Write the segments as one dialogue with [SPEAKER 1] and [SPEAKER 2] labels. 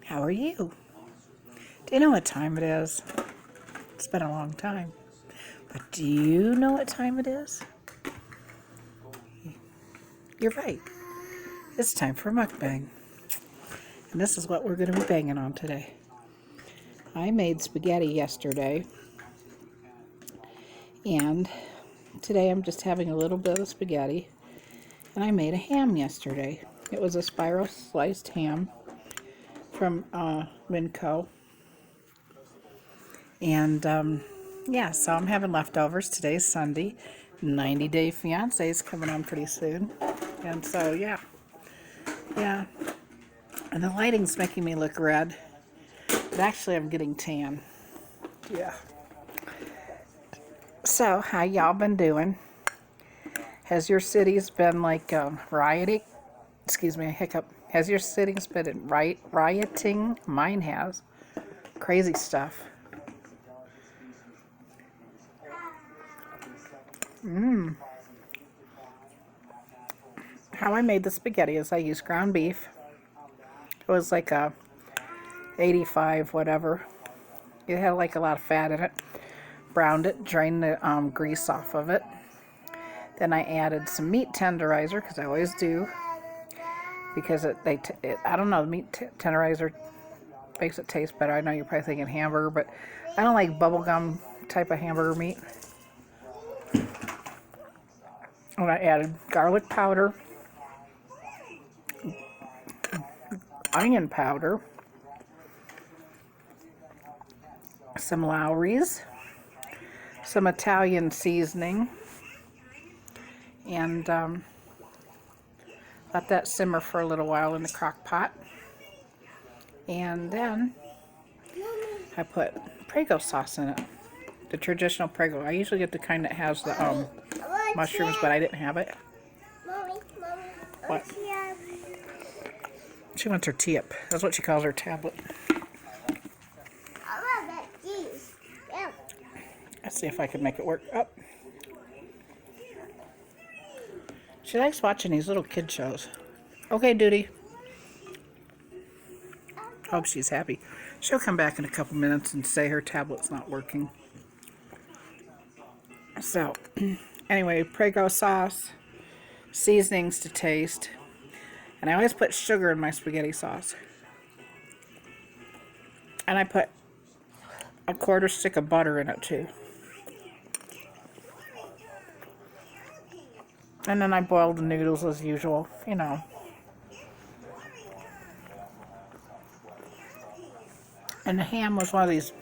[SPEAKER 1] How are you? Do you know what time it is? It's been a long time. But do you know what time it is? You're right. It's time for mukbang. And this is what we're going to be banging on today. I made spaghetti yesterday. And today I'm just having a little bit of spaghetti. And I made a ham yesterday. It was a spiral sliced ham from Winco. And yeah, so I'm having leftovers. Today's Sunday. 90 Day Fiancé is coming on pretty soon. And so, yeah. And the lighting's making me look red. But actually, I'm getting tan. Yeah. So, how y'all been doing? Has your cities been like rioting? Excuse me, a hiccup. Has your cities been in rioting? Mine has. Crazy stuff. How I made the spaghetti is I used ground beef. It was like a 85 whatever. It had like a lot of fat in it. Browned it, drained the grease off of it. Then I added some meat tenderizer, because I always do. Because I don't know, the meat tenderizer makes it taste better. I know you're probably thinking hamburger, but I don't like bubblegum type of hamburger meat. And I added garlic powder, onion powder, some Lowry's, some Italian seasoning, and let that simmer for a little while in the crock pot. And then I put Prego sauce in it, the traditional Prego. I usually get the kind that has the mushrooms, but I didn't have it. What? She wants her tip. That's what she calls her tablet. Let's see if I can make it work. Oh. She likes watching these little kid shows. Okay, Duty. Hope she's happy. She'll come back in a couple minutes and say her tablet's not working. So, anyway, Prego sauce, seasonings to taste, and I always put sugar in my spaghetti sauce. And I put a quarter stick of butter in it too. And then I boiled the noodles as usual, you know. And the ham was one of these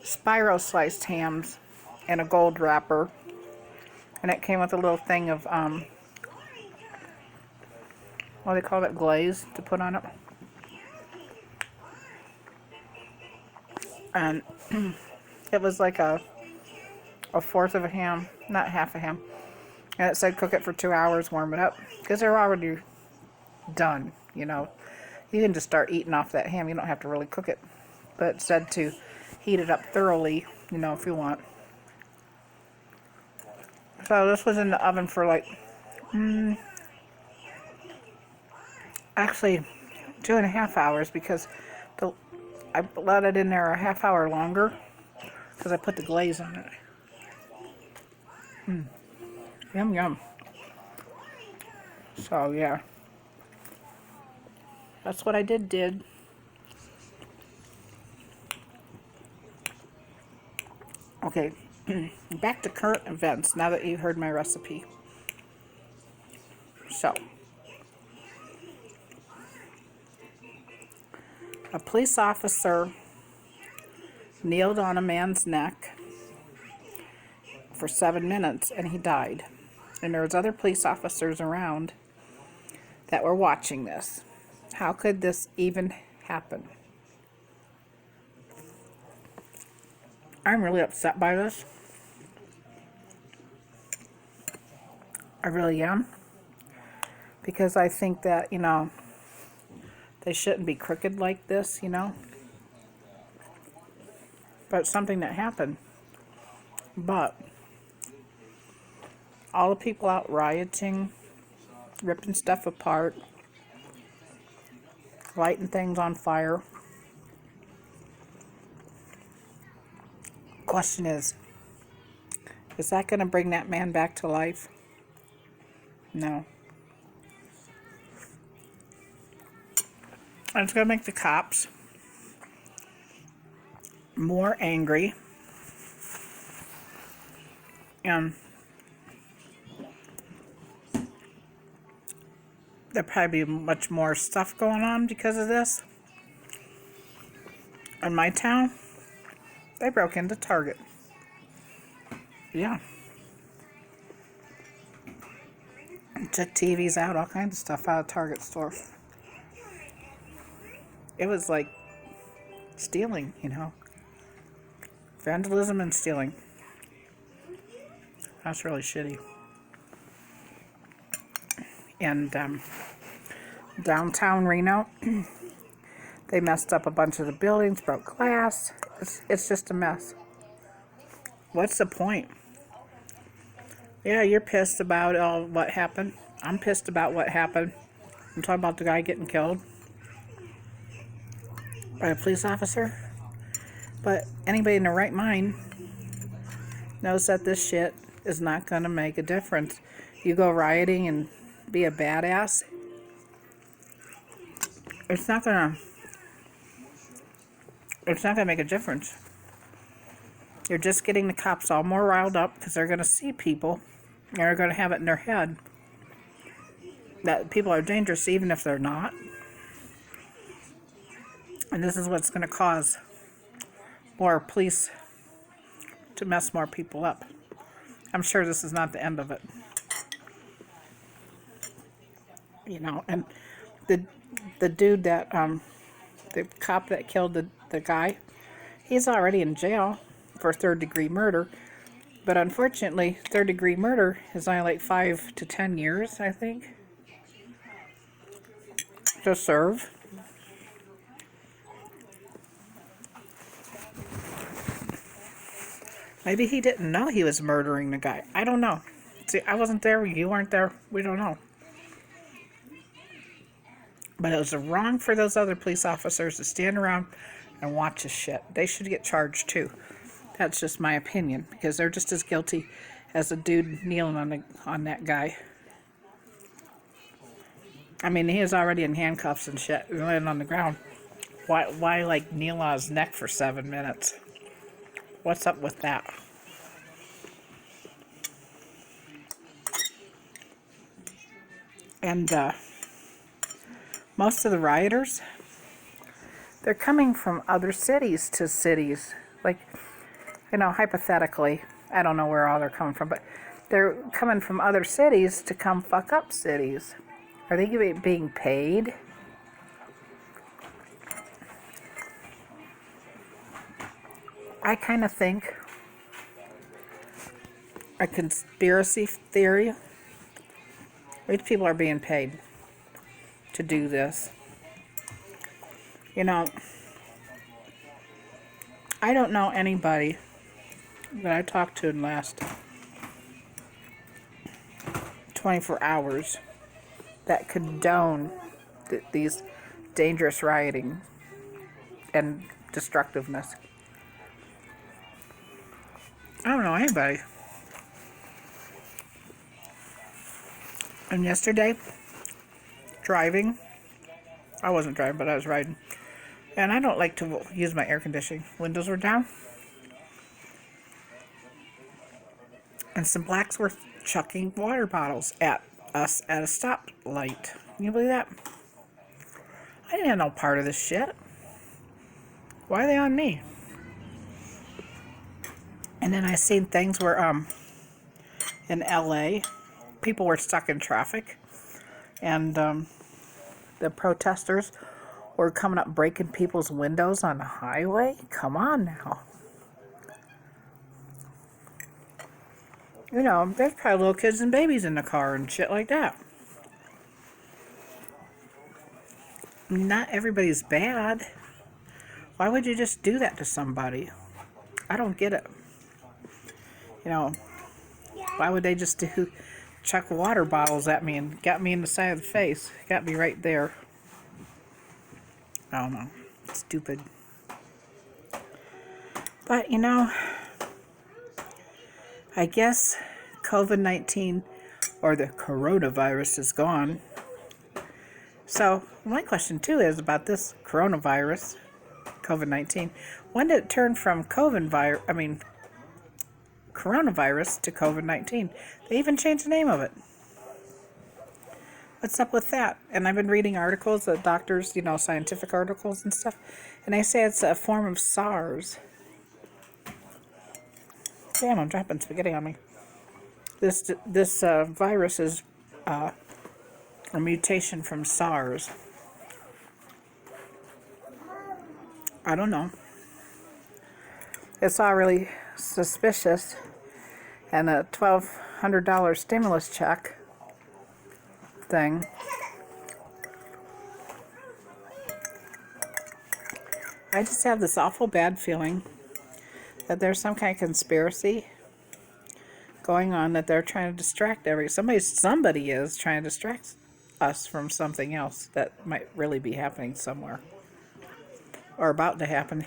[SPEAKER 1] spiral sliced hams in a gold wrapper. And it came with a little thing of, what do they call it, glaze to put on it. And it was like a fourth of a ham, not half a ham. And it said cook it for 2 hours, warm it up. Because they're already done, you know. You can just start eating off that ham. You don't have to really cook it. But it said to heat it up thoroughly, you know, if you want. So this was in the oven for like, actually 2.5 hours, because I let it in there a half hour longer because I put the glaze on it. Yum, yum. So, yeah. That's what I did. Okay, back to current events now that you've heard my recipe. So, a police officer kneeled on a man's neck for 7 minutes and he died. And there was other police officers around that were watching this. How could this even happen? I'm really upset by this. I really am. Because I think that, you know, they shouldn't be crooked like this, you know. But it's something that happened. But all the people out rioting, ripping stuff apart, lighting things on fire. Question is that going to bring that man back to life? No. And it's going to make the cops more angry. And there'll probably be much more stuff going on because of this. In my town, they broke into Target. Yeah. Took TVs out, all kinds of stuff out of Target store. It was like stealing, you know. Vandalism and stealing. That's really shitty. And downtown Reno, they messed up a bunch of the buildings, broke glass. It's just a mess. What's the point? Yeah, you're pissed about all what happened. I'm pissed about what happened. I'm talking about the guy getting killed by a police officer. But anybody in their right mind knows that this shit is not going to make a difference. You go rioting and be a badass, it's not going to make a difference. You're just getting the cops all more riled up because they're going to see people and they're going to have it in their head that people are dangerous even if they're not. And this is what's going to cause more police to mess more people up. I'm sure this is not the end of it. You know, and the dude that, the cop that killed the guy, he's already in jail for third-degree murder. But unfortunately, third-degree murder is only like 5 to 10 years, I think, to serve. Maybe he didn't know he was murdering the guy. I don't know. See, I wasn't there. You weren't there. We don't know. But it was wrong for those other police officers to stand around and watch this shit. They should get charged too. That's just my opinion, because they're just as guilty as the dude kneeling on that guy. I mean, he is already in handcuffs and shit, laying on the ground. Why like kneel on his neck for 7 minutes? What's up with that? And most of the rioters, they're coming from other cities to cities. Like, you know, hypothetically, I don't know where all they're coming from, but they're coming from other cities to come fuck up cities. Are they being paid? I kind of think a conspiracy theory. These people are being paid to do this. You know, I don't know anybody that I talked to in the last 24 hours that condone these dangerous rioting and destructiveness. I don't know anybody. And yesterday, driving, I wasn't driving, but I was riding. And I don't like to use my air conditioning. Windows were down. And some blacks were chucking water bottles at us at a stoplight. Can you believe that? I didn't have no part of this shit. Why are they on me? And then I seen things where, in LA, people were stuck in traffic. And, the protesters were coming up breaking people's windows on the highway. Come on now. You know, there's probably little kids and babies in the car and shit like that. Not everybody's bad. Why would you just do that to somebody? I don't get it. You know, why would they just chuck water bottles at me and got me in the side of the face? Got me right there. I don't know. Stupid. But, you know, I guess COVID-19 or the coronavirus is gone. So my question too is about this coronavirus, COVID-19. When did it turn from coronavirus to COVID-19? They even changed the name of it. What's up with that? And I've been reading articles that doctors, scientific articles and stuff, and they say it's a form of SARS. Damn, I'm dropping spaghetti on me. This virus is a mutation from SARS. I don't know. It's all really suspicious. And a $1,200 stimulus check thing. I just have this awful bad feeling that there's some kind of conspiracy going on, that they're trying to distract somebody is trying to distract us from something else that might really be happening somewhere or about to happen.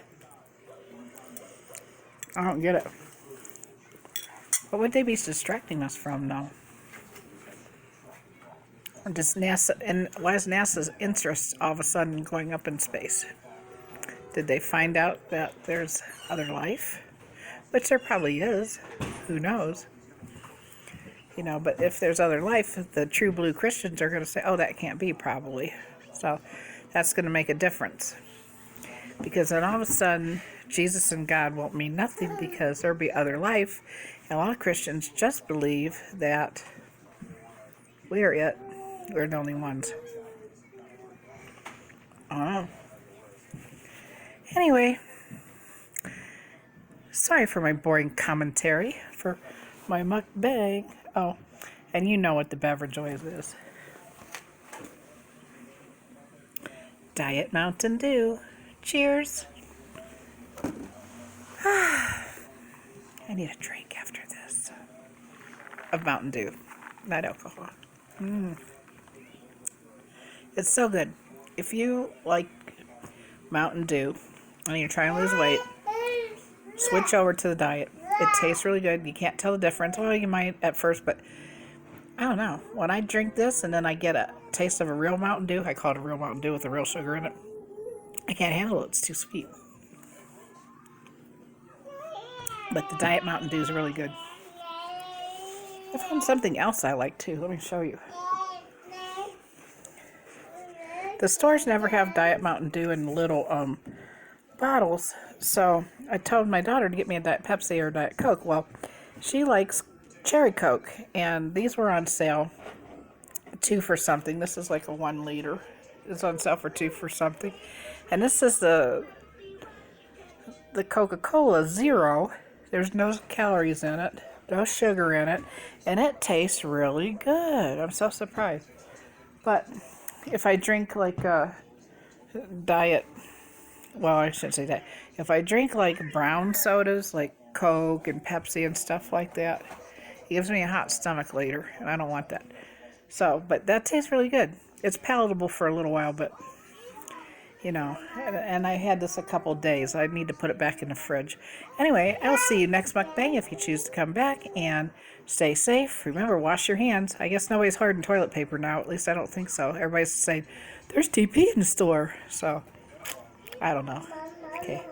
[SPEAKER 1] I don't get it. What would they be distracting us from now? Does NASA, and why is NASA's interest all of a sudden going up in space? Did they find out that there's other life? Which there probably is. Who knows? But if there's other life, the true blue Christians are going to say, oh, that can't be, probably. So that's going to make a difference. Because then all of a sudden, Jesus and God won't mean nothing, because there'll be other life. And a lot of Christians just believe that we're it. We're the only ones. I don't know. Anyway, sorry for my boring commentary for my mukbang. Oh, and you know what the beverage always is. Diet Mountain Dew. Cheers. I need a drink after this. Of Mountain Dew, not alcohol. It's so good. If you like Mountain Dew and you're trying to lose weight, switch over to the diet. It tastes really good. You can't tell the difference. Well, you might at first, but I don't know. When I drink this and then I get a taste of a real Mountain Dew, I call it a real Mountain Dew with the real sugar in it, I can't handle it. It's too sweet. But the Diet Mountain Dew is really good. I found something else I like too. Let me show you. The stores never have Diet Mountain Dew in little bottles, so I told my daughter to get me a Diet Pepsi or Diet Coke. Well, she likes Cherry Coke, and these were on sale, 2 for something. This is like a 1 liter. It's on sale for 2 for something. And this is the Coca-Cola Zero. There's no calories in it, no sugar in it, and it tastes really good. I'm so surprised. But if I drink like diet, well, I shouldn't say that. If I drink like brown sodas, like Coke and Pepsi and stuff like that, it gives me a hot stomach later, and I don't want that. So, but that tastes really good. It's palatable for a little while, but, and I had this a couple days. I need to put it back in the fridge. Anyway, I'll see you next mukbang if you choose to come back, and stay safe. Remember, wash your hands. I guess nobody's hoarding toilet paper now. At least I don't think so. Everybody's saying, there's TP in the store. So, I don't know. Okay.